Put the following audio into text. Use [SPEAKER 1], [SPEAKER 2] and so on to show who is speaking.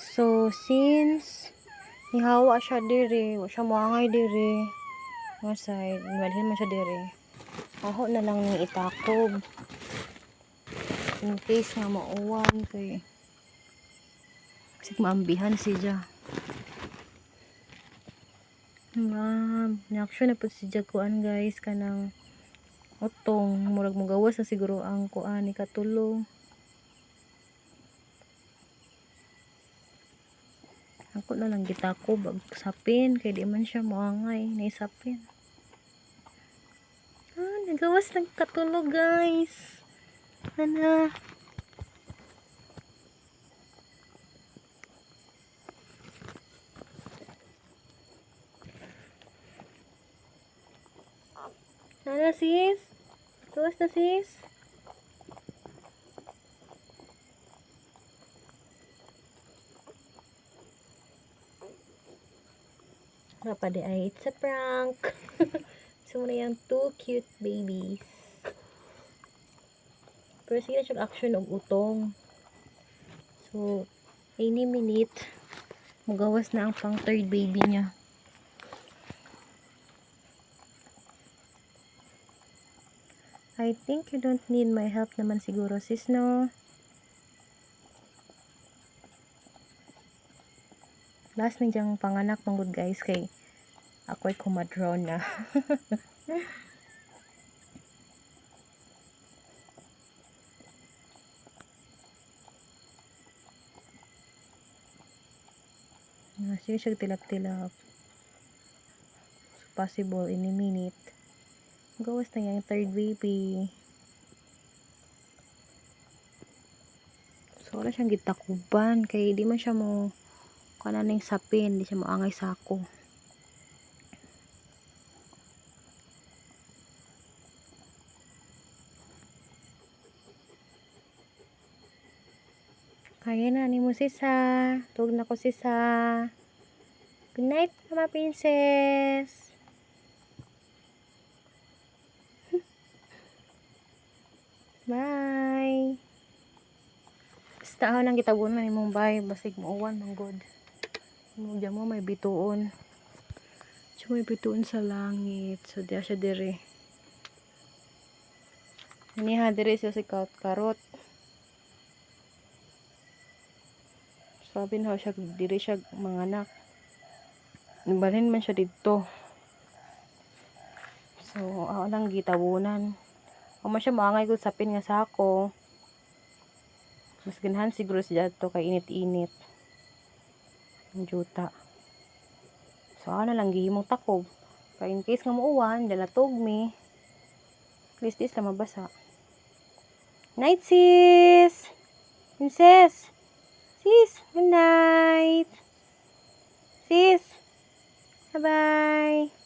[SPEAKER 1] So, since nihawa siya diri, wa siya moangay diri, nga side, malhin man siya diri. Ako na lang ni itakob. In case nga mauwan kay kasi maambihan siya. Ni-action na po siya kuan guys kanang utong murag magawas na siguro ang kuan ni katulo. Ako na lang gitakob ag sapin kay di man siya moangay naisapin. Nagawas ng katulo guys. Ana. Ana sis? Gawas na sis? Pwede ay it's a prank. So muna yung two cute babies. Pero sila siya action og utong. So any minute magawas na ang pang third baby niya. I think you don't need my help naman siguro sis no. Last na diyang panganak mong guys kay ako'y kumadraw na. Sige siya tilap-tilap. So, possible any minute. Gawas na yung third baby. So wala siyang gitakuban kay di man siya mo kananing sapin, di siya moangay sa ako. Kaya na ni mo sisa. Tugod na ko sisa. Good night mga princess. Bye. Basta ako nang gitabunan ni mong bye. Basig mauwan ng good. Diyan mo may bituon. Diyan may bituon sa langit. So diya siya diri. Iniha diri siya si karot. Sabi na siya diri siya manganak. Balhin man siya dito. So ako nang gitabunan. Kung man siya maangay ko sapin nga sa ako. Mas ganahan siguro siya to kay init-init. Ang juta. So ako na lang gihimong takob. Kaya in case nga mauwan, dala tugmi. At least this lang mabasa. Night sis! Princess! Sis! Good night! Sis! Bye-bye!